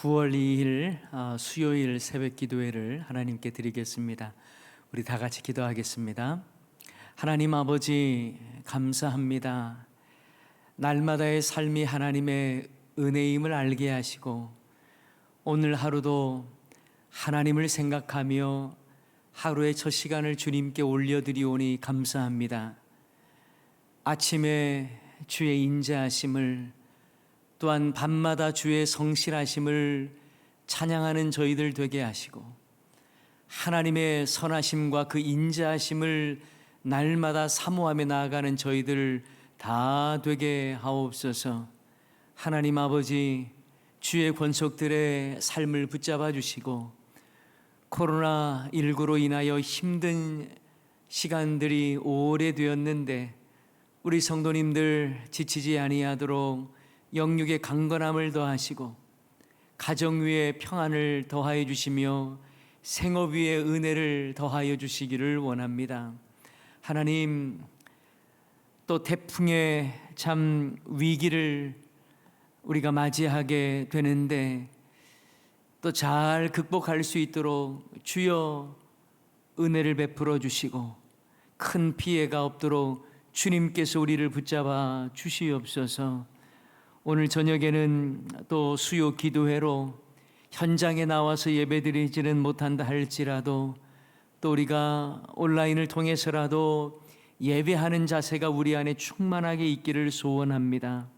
9월 2일 수요일 새벽 기도회를 하나님께 드리겠습니다. 우리 다 같이 기도하겠습니다. 하나님 아버지 감사합니다. 날마다의 삶이 하나님의 은혜임을 알게 하시고 오늘 하루도 하나님을 생각하며 하루의 첫 시간을 주님께 올려드리오니 감사합니다. 아침에 주의 인자하심을 또한 밤마다 주의 성실하심을 찬양하는 저희들 되게 하시고 하나님의 선하심과 그 인자하심을 날마다 사모하며 나아가는 저희들 다 되게 하옵소서. 하나님 아버지 주의 권속들의 삶을 붙잡아 주시고 코로나19로 인하여 힘든 시간들이 오래되었는데 우리 성도님들 지치지 아니하도록 영육의 강건함을 더하시고 가정 위에 평안을 더하여 주시며 생업 위에 은혜를 더하여 주시기를 원합니다. 하나님, 또 태풍의 참 위기를 우리가 맞이하게 되는데 또 잘 극복할 수 있도록 주여 은혜를 베풀어 주시고 큰 피해가 없도록 주님께서 우리를 붙잡아 주시옵소서. 오늘 저녁에는 또 수요 기도회로 현장에 나와서 예배드리지는 못한다 할지라도 또 우리가 온라인을 통해서라도 예배하는 자세가 우리 안에 충만하게 있기를 소원합니다.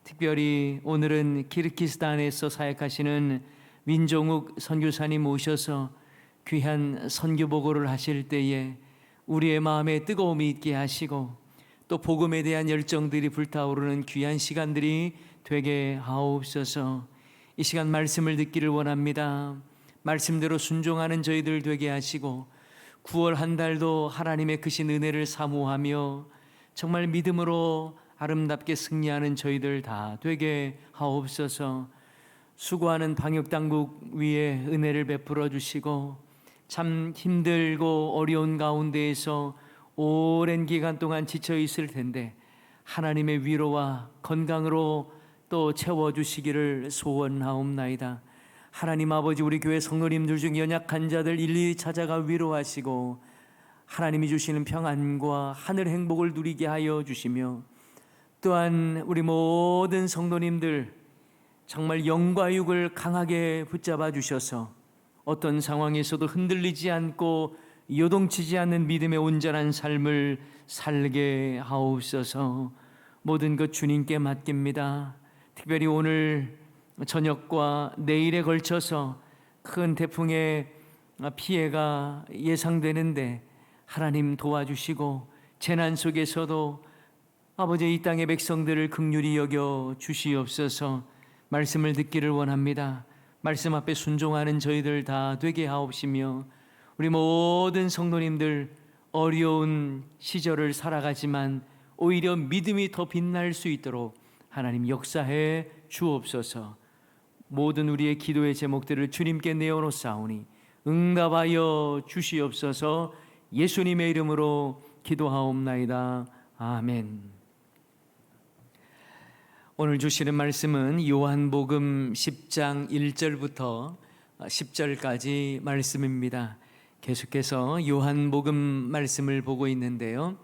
특별히 오늘은 키르기스탄에서 사역하시는 민종욱 선교사님 오셔서 귀한 선교 보고를 하실 때에 우리의 마음에 뜨거움이 있게 하시고 또 복음에 대한 열정들이 불타오르는 귀한 시간들이 되게 하옵소서. 이 시간 말씀을 듣기를 원합니다. 말씀대로 순종하는 저희들 되게 하시고 9월 한 달도 하나님의 크신 은혜를 사모하며 정말 믿음으로 아름답게 승리하는 저희들 다 되게 하옵소서. 수고하는 방역당국 위에 은혜를 베풀어 주시고 참 힘들고 어려운 가운데에서 오랜 기간 동안 지쳐 있을 텐데 하나님의 위로와 건강으로 또 채워주시기를 소원하옵나이다. 하나님 아버지 우리 교회 성도님들 중 연약한 자들 일일이 찾아가 위로하시고 하나님이 주시는 평안과 하늘 행복을 누리게 하여 주시며 또한 우리 모든 성도님들 정말 영과 육을 강하게 붙잡아 주셔서 어떤 상황에서도 흔들리지 않고 요동치지 않는 믿음의 온전한 삶을 살게 하옵소서. 모든 것 주님께 맡깁니다. 특별히 오늘 저녁과 내일에 걸쳐서 큰 태풍의 피해가 예상되는데 하나님 도와주시고 재난 속에서도 아버지 이 땅의 백성들을 긍휼히 여겨 주시옵소서. 말씀을 듣기를 원합니다. 말씀 앞에 순종하는 저희들 다 되게 하옵시며 우리 모든 성도님들 어려운 시절을 살아가지만 오히려 믿음이 더 빛날 수 있도록 하나님 역사해 주옵소서. 모든 우리의 기도의 제목들을 주님께 내어놓사오니 응답하여 주시옵소서. 예수님의 이름으로 기도하옵나이다. 아멘. 오늘 주시는 말씀은 요한복음 10장 1절부터 10절까지 말씀입니다. 계속해서 요한복음 말씀을 보고 있는데요.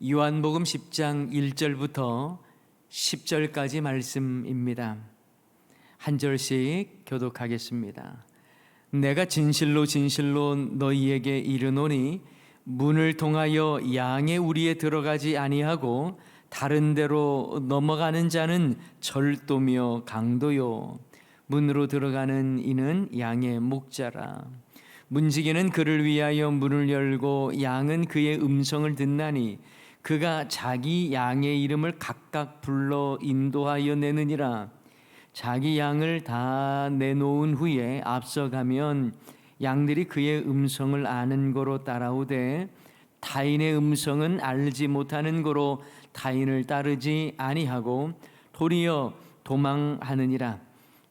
요한복음 10장 1절부터 10절까지 말씀입니다. 한 절씩 교독하겠습니다. 내가 진실로 진실로 너희에게 이르노니 문을 통하여 양의 우리에 들어가지 아니하고 다른 데로 넘어가는 자는 절도며 강도요 문으로 들어가는 이는 양의 목자라. 문지기는 그를 위하여 문을 열고 양은 그의 음성을 듣나니 그가 자기 양의 이름을 각각 불러 인도하여 내느니라. 자기 양을 다 내놓은 후에 앞서가면 양들이 그의 음성을 아는 거로 따라오되 타인의 음성은 알지 못하는 거로 타인을 따르지 아니하고 도리어 도망하느니라.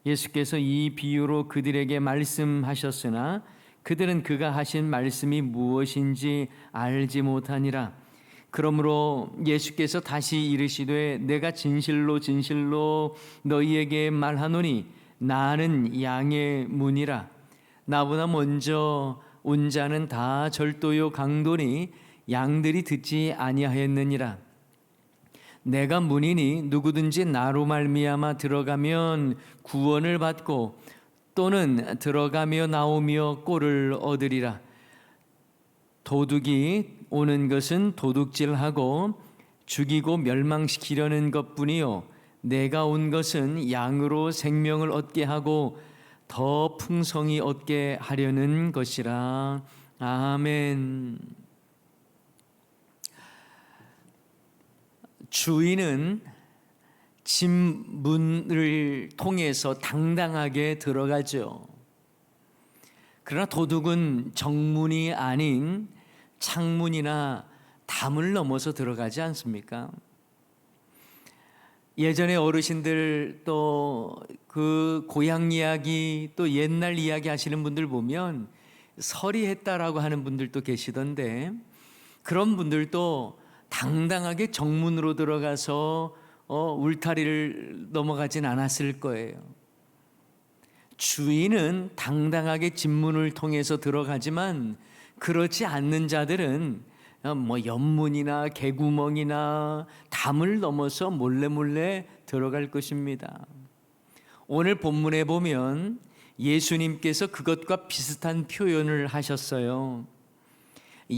예수께서 이 비유로 그들에게 말씀하셨으나 그들은 그가 하신 말씀이 무엇인지 알지 못하니라. 그러므로 예수께서 다시 이르시되 내가 진실로 진실로 너희에게 말하노니 나는 양의 문이라. 나보다 먼저 온 자는 다 절도요 강도니 양들이 듣지 아니하였느니라. 내가 문이니 누구든지 나로 말미암아 들어가면 구원을 받고 또는 들어가며 나오며 꼴을 얻으리라. 도둑이 오는 것은 도둑질하고 죽이고 멸망시키려는 것뿐이요 내가 온 것은 양으로 생명을 얻게 하고 더 풍성히 얻게 하려는 것이라. 아멘. 주인은 집 문을 통해서 당당하게 들어가죠. 그러나 도둑은 정문이 아닌 창문이나 담을 넘어서 들어가지 않습니까? 예전에 어르신들 또 그 고향 이야기 또 옛날 이야기 하시는 분들 보면 서리했다라고 하는 분들도 계시던데, 그런 분들도 당당하게 정문으로 들어가서 울타리를 넘어가진 않았을 거예요. 주인은 당당하게 집문을 통해서 들어가지만 그렇지 않는 자들은 연문이나 개구멍이나 담을 넘어서 몰래 들어갈 것입니다. 오늘 본문에 보면 예수님께서 그것과 비슷한 표현을 하셨어요.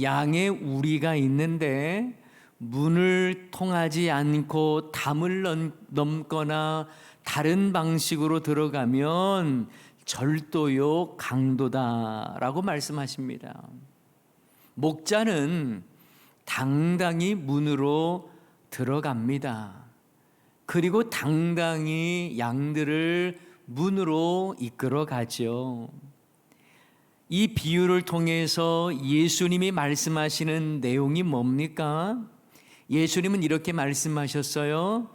양의 우리가 있는데 문을 통하지 않고 담을 넘거나 다른 방식으로 들어가면 절도요 강도다라고 말씀하십니다. 목자는 당당히 문으로 들어갑니다. 그리고 당당히 양들을 문으로 이끌어 가죠. 이 비유를 통해서 예수님이 말씀하시는 내용이 뭡니까? 예수님은 이렇게 말씀하셨어요.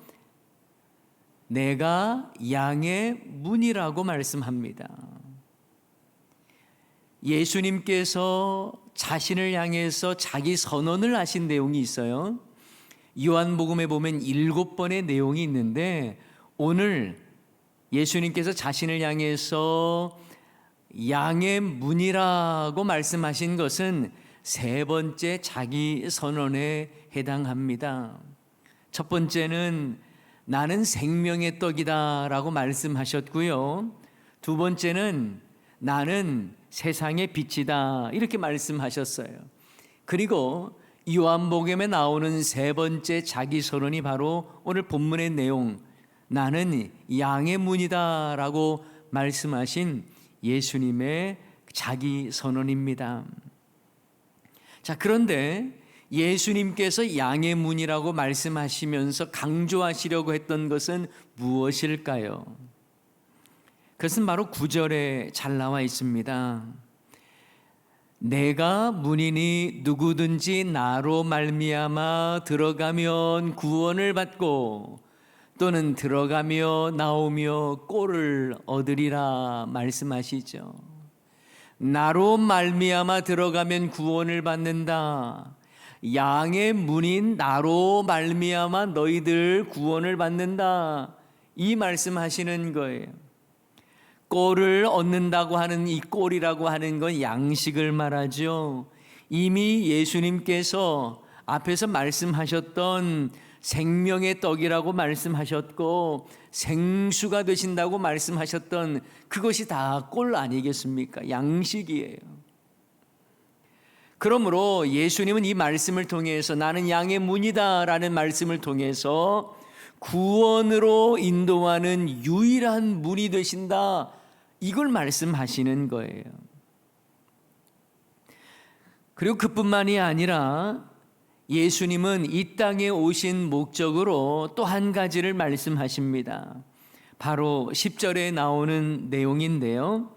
내가 양의 문이라고 말씀합니다. 예수님께서 자신을 향해서 자기 선언을 하신 내용이 있어요. 요한복음에 보면 7번의 내용이 있는데, 오늘 예수님께서 자신을 향해서 양의 문이라고 말씀하신 것은 3번째 자기 선언에 해당합니다. 첫 번째는 나는 생명의 떡이다 라고 말씀하셨고요. 두 번째는 나는 세상의 빛이다 이렇게 말씀하셨어요. 그리고 요한복음에 나오는 3번째 자기 선언이 바로 오늘 본문의 내용, 나는 양의 문이다 라고 말씀하신 예수님의 자기 선언입니다. 자, 그런데 예수님께서 양의 문이라고 말씀하시면서 강조하시려고 했던 것은 무엇일까요? 그것은 바로 9절에 잘 나와 있습니다. 내가 문이니 누구든지 나로 말미암아 들어가면 구원을 받고 또는 들어가며 나오며 꼴을 얻으리라 말씀하시죠. 나로 말미암아 들어가면 구원을 받는다. 양의 문인 나로 말미암아 너희들 구원을 받는다. 이 말씀하시는 거예요. 꼴을 얻는다고 하는 이 꼴이라고 하는 건 양식을 말하죠. 이미 예수님께서 앞에서 말씀하셨던 생명의 떡이라고 말씀하셨고 생수가 되신다고 말씀하셨던 그것이 다 꼴 아니겠습니까? 양식이에요. 그러므로 예수님은 이 말씀을 통해서 나는 양의 문이다 라는 말씀을 통해서 구원으로 인도하는 유일한 문이 되신다, 이걸 말씀하시는 거예요. 그리고 그뿐만이 아니라 예수님은 이 땅에 오신 목적으로 또 한 가지를 말씀하십니다. 바로 10절에 나오는 내용인데요.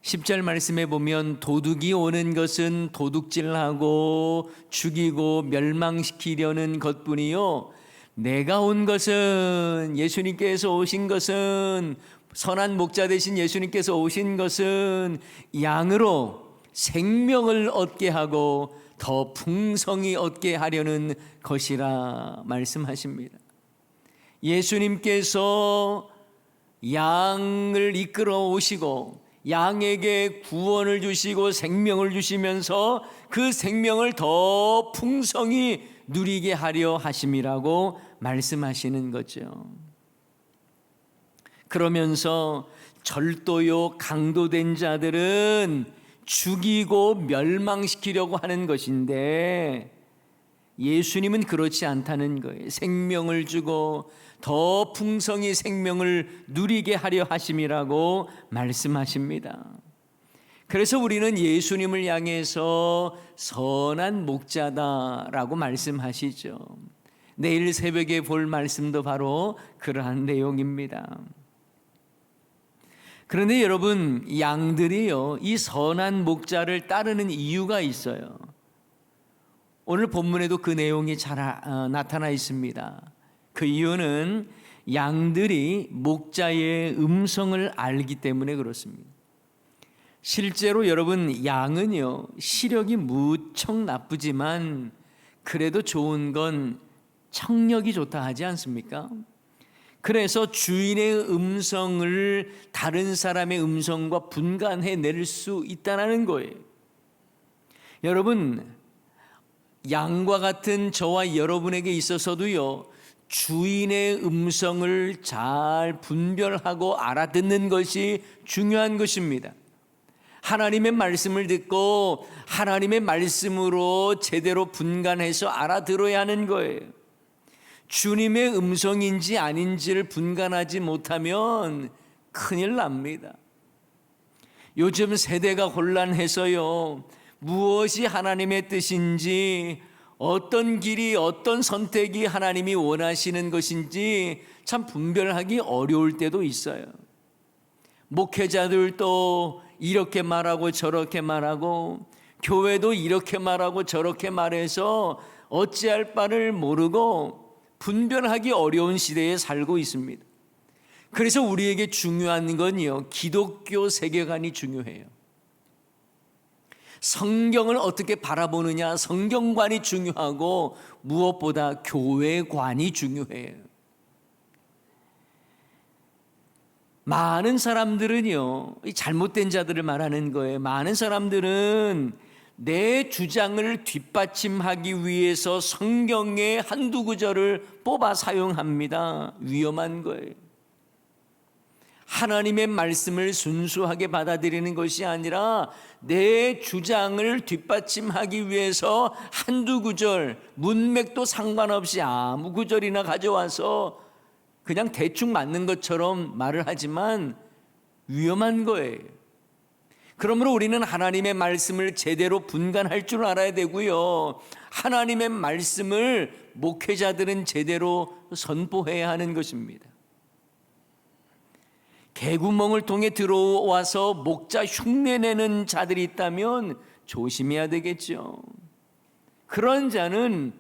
10절 말씀에 보면 도둑이 오는 것은 도둑질하고 죽이고 멸망시키려는 것뿐이요 내가 온 것은, 예수님께서 오신 것은, 선한 목자 되신 예수님께서 오신 것은 양으로 생명을 얻게 하고 더 풍성히 얻게 하려는 것이라 말씀하십니다. 예수님께서 양을 이끌어 오시고 양에게 구원을 주시고 생명을 주시면서 그 생명을 더 풍성히 누리게 하려 하심이라고 말씀하시는 거죠. 그러면서 절도요 강도된 자들은 죽이고 멸망시키려고 하는 것인데 예수님은 그렇지 않다는 거예요. 생명을 주고 더 풍성히 생명을 누리게 하려 하심이라고 말씀하십니다. 그래서 우리는 예수님을 향해서 선한 목자다라고 말씀하시죠. 내일 새벽에 볼 말씀도 바로 그러한 내용입니다. 그런데 여러분, 양들이요, 이 선한 목자를 따르는 이유가 있어요. 오늘 본문에도 그 내용이 잘 나타나 있습니다. 그 이유는 양들이 목자의 음성을 알기 때문에 그렇습니다. 실제로 여러분, 양은요, 시력이 무척 나쁘지만 그래도 좋은 건 청력이 좋다 하지 않습니까? 그래서 주인의 음성을 다른 사람의 음성과 분간해낼 수 있다는 거예요. 여러분, 양과 같은 저와 여러분에게 있어서도요, 주인의 음성을 잘 분별하고 알아듣는 것이 중요한 것입니다. 하나님의 말씀을 듣고 하나님의 말씀으로 제대로 분간해서 알아들어야 하는 거예요. 주님의 음성인지 아닌지를 분간하지 못하면 큰일 납니다. 요즘 세대가 혼란해서요, 무엇이 하나님의 뜻인지, 어떤 길이, 어떤 선택이 하나님이 원하시는 것인지 참 분별하기 어려울 때도 있어요. 목회자들도 이렇게 말하고 저렇게 말하고, 교회도 이렇게 말하고 저렇게 말해서 어찌할 바를 모르고 분별하기 어려운 시대에 살고 있습니다. 그래서 우리에게 중요한 건요, 기독교 세계관이 중요해요. 성경을 어떻게 바라보느냐, 성경관이 중요하고 무엇보다 교회관이 중요해요. 많은 사람들은요, 잘못된 자들을 말하는 거예요. 많은 사람들은 내 주장을 뒷받침하기 위해서 성경의 한두 구절을 뽑아 사용합니다. 위험한 거예요. 하나님의 말씀을 순수하게 받아들이는 것이 아니라 내 주장을 뒷받침하기 위해서 한두 구절, 문맥도 상관없이 아무 구절이나 가져와서 그냥 대충 맞는 것처럼 말을 하지만 위험한 거예요. 그러므로 우리는 하나님의 말씀을 제대로 분간할 줄 알아야 되고요, 하나님의 말씀을 목회자들은 제대로 선포해야 하는 것입니다. 개구멍을 통해 들어와서 목자 흉내내는 자들이 있다면 조심해야 되겠죠. 그런 자는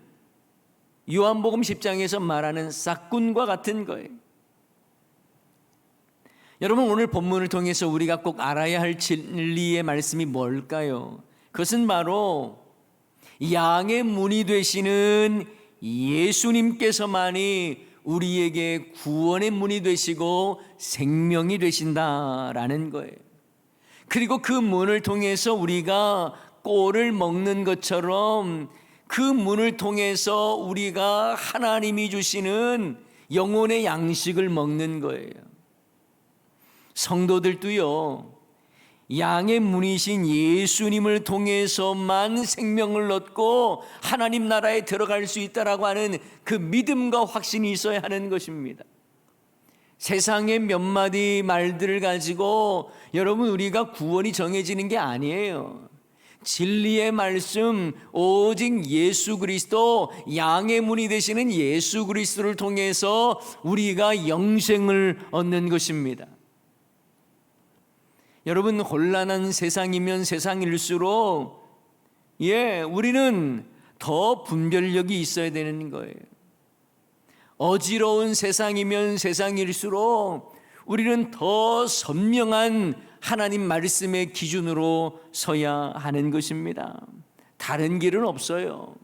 요한복음 10장에서 말하는 싹군과 같은 거예요. 여러분, 오늘 본문을 통해서 우리가 꼭 알아야 할 진리의 말씀이 뭘까요? 그것은 바로 양의 문이 되시는 예수님께서만이 우리에게 구원의 문이 되시고 생명이 되신다라는 거예요. 그리고 그 문을 통해서 우리가 꼴을 먹는 것처럼 그 문을 통해서 우리가 하나님이 주시는 영혼의 양식을 먹는 거예요. 성도들도요, 양의 문이신 예수님을 통해서만 생명을 얻고 하나님 나라에 들어갈 수 있다라고 하는 그 믿음과 확신이 있어야 하는 것입니다. 세상의 몇 마디 말들을 가지고 여러분, 우리가 구원이 정해지는 게 아니에요. 진리의 말씀, 오직 예수 그리스도, 양의 문이 되시는 예수 그리스도를 통해서 우리가 영생을 얻는 것입니다. 여러분, 혼란한 세상이면 세상일수록 우리는 더 분별력이 있어야 되는 거예요. 어지러운 세상이면 세상일수록 우리는 더 선명한 하나님 말씀의 기준으로 서야 하는 것입니다. 다른 길은 없어요.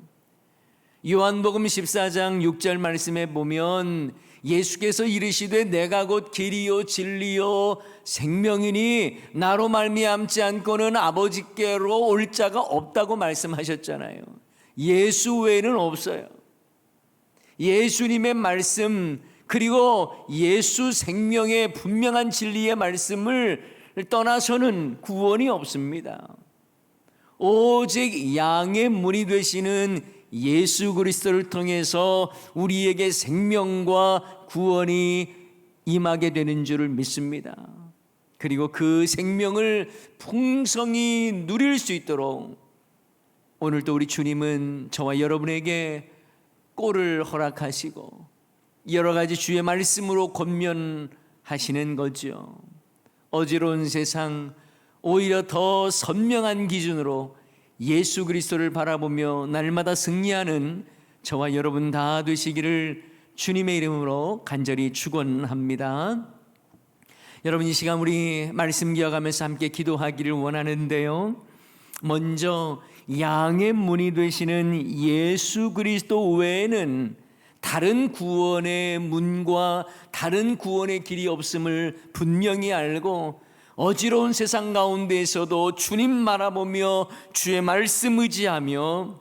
요한복음 14장 6절 말씀에 보면 예수께서 이르시되 내가 곧 길이요 진리요 생명이니 나로 말미암지 않고는 아버지께로 올 자가 없다고 말씀하셨잖아요. 예수 외에는 없어요. 예수님의 말씀, 그리고 예수 생명의 분명한 진리의 말씀을 떠나서는 구원이 없습니다. 오직 양의 문이 되시는 예수 그리스도를 통해서 우리에게 생명과 구원이 임하게 되는 줄을 믿습니다. 그리고 그 생명을 풍성히 누릴 수 있도록 오늘도 우리 주님은 저와 여러분에게 꼴을 허락하시고 여러 가지 주의 말씀으로 권면하시는 거죠. 어지러운 세상, 오히려 더 선명한 기준으로 예수 그리스도를 바라보며 날마다 승리하는 저와 여러분 다 되시기를 주님의 이름으로 간절히 축원합니다. 여러분, 이 시간 우리 말씀 기억하면서 함께 기도하기를 원하는데요, 먼저 양의 문이 되시는 예수 그리스도 외에는 다른 구원의 문과 다른 구원의 길이 없음을 분명히 알고 어지러운 세상 가운데에서도 주님 바라보며 주의 말씀 의지하며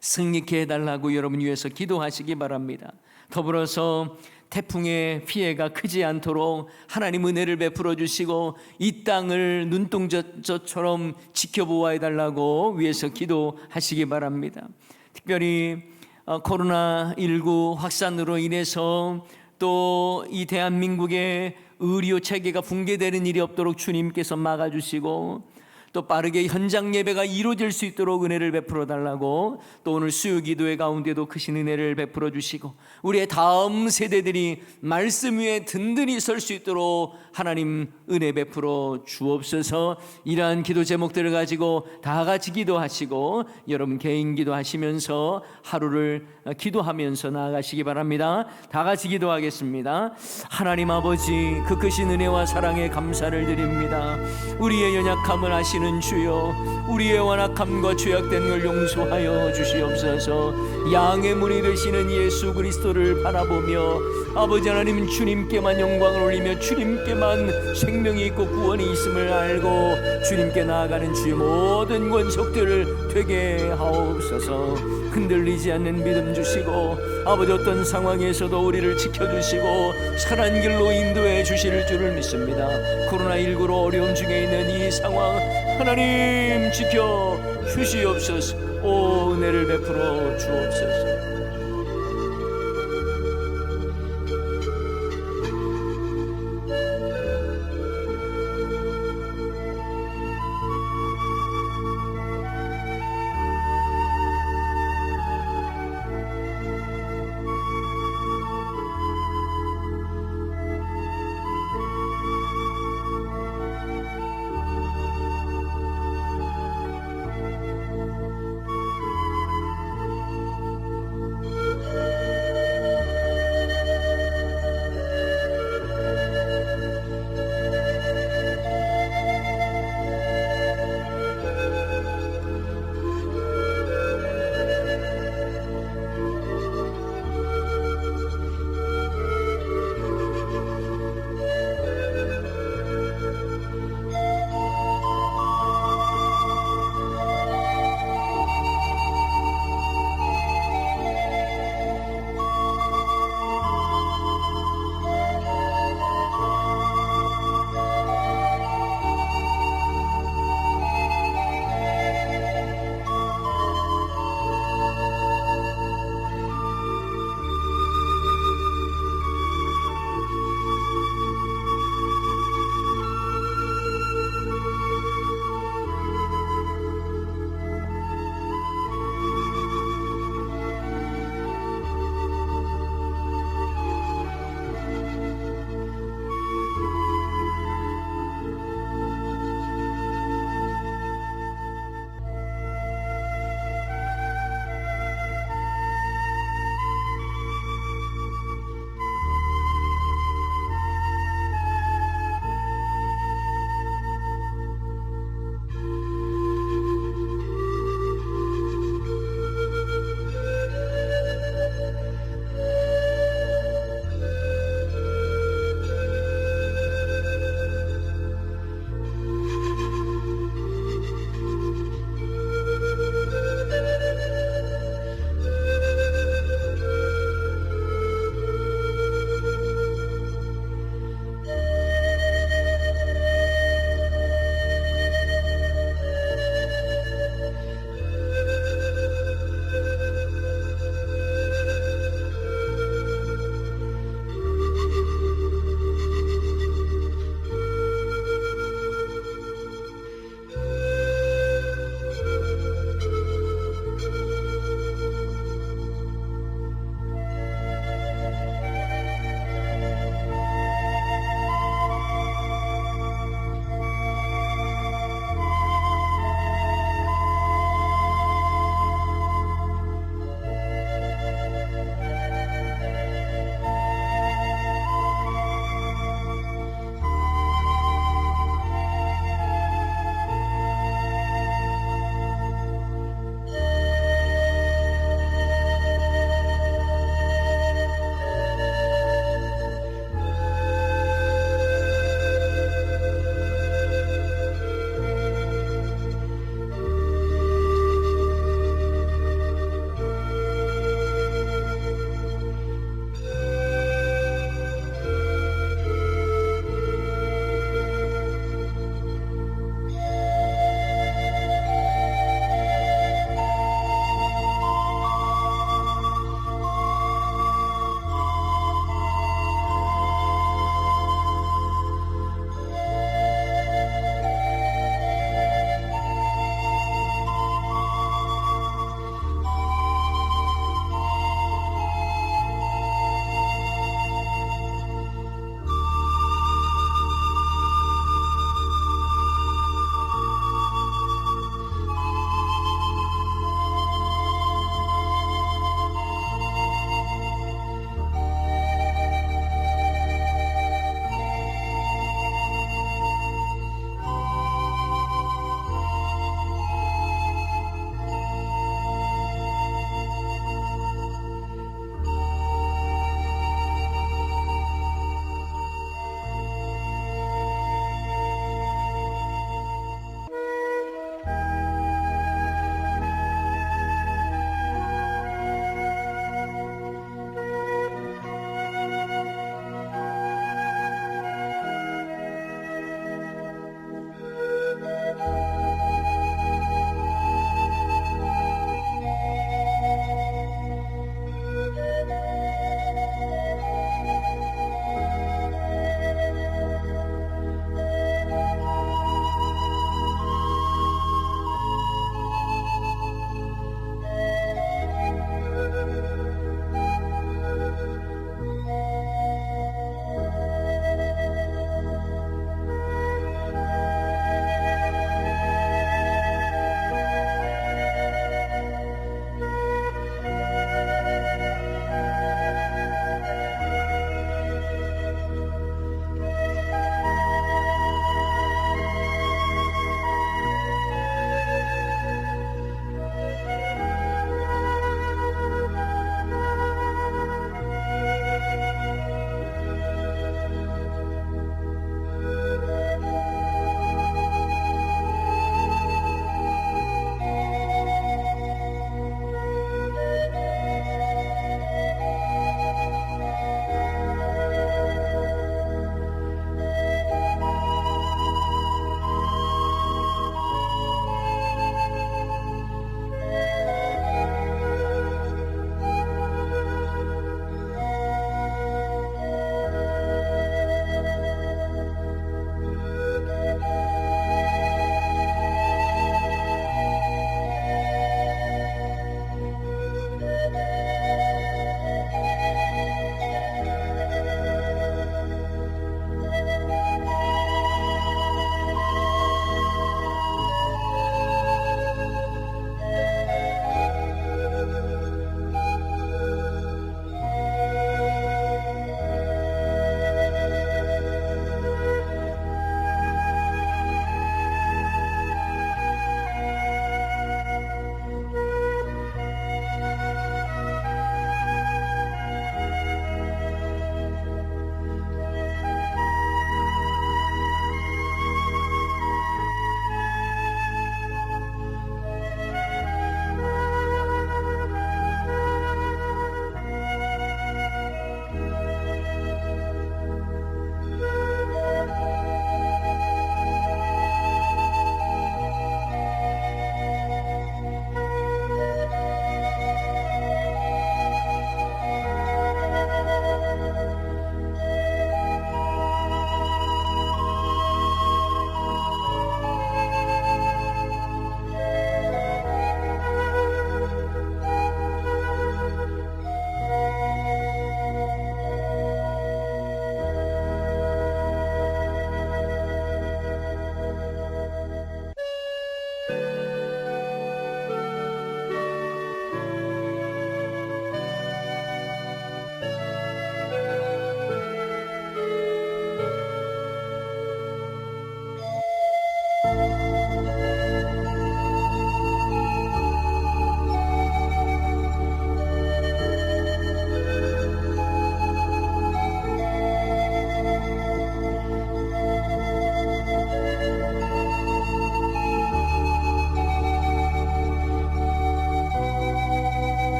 승리케 해달라고 여러분 위해서 기도하시기 바랍니다. 더불어서 태풍의 피해가 크지 않도록 하나님 은혜를 베풀어 주시고 이 땅을 눈동자처럼 지켜보아야 달라고 위해서 기도하시기 바랍니다. 특별히 코로나19 확산으로 인해서 또 이 대한민국의 의료 체계가 붕괴되는 일이 없도록 주님께서 막아주시고 또 빠르게 현장 예배가 이루어질 수 있도록 은혜를 베풀어 달라고, 또 오늘 수요 기도회 가운데도 크신 은혜를 베풀어 주시고 우리의 다음 세대들이 말씀 위에 든든히 설 수 있도록 하나님 은혜 베풀어 주옵소서. 이러한 기도 제목들을 가지고 다 같이 기도하시고 여러분 개인 기도하시면서 하루를 기도하면서 나아가시기 바랍니다. 다 같이 기도하겠습니다. 하나님 아버지, 그 크신 은혜와 사랑에 감사를 드립니다. 우리의 연약함을 아시는 주여, 우리의 완악함과 죄악된 걸 용서하여 주시옵소서. 양의 문이 되시는 예수 그리스도를 바라보며 아버지 하나님, 주님께만 영광을 올리며 주님께만 생명이 있고 구원이 있음을 알고 주님께 나아가는 주의 모든 권속들을 되게 하옵소서. 흔들리지 않는 믿음 주시고 아버지 어떤 상황에서도 우리를 지켜주시고 선한 길로 인도해 주실 줄을 믿습니다. 코로나19로 어려움 중에 있는 이 상황 하나님 지켜 주시옵소서. 오 은혜를 베풀어 주옵소서.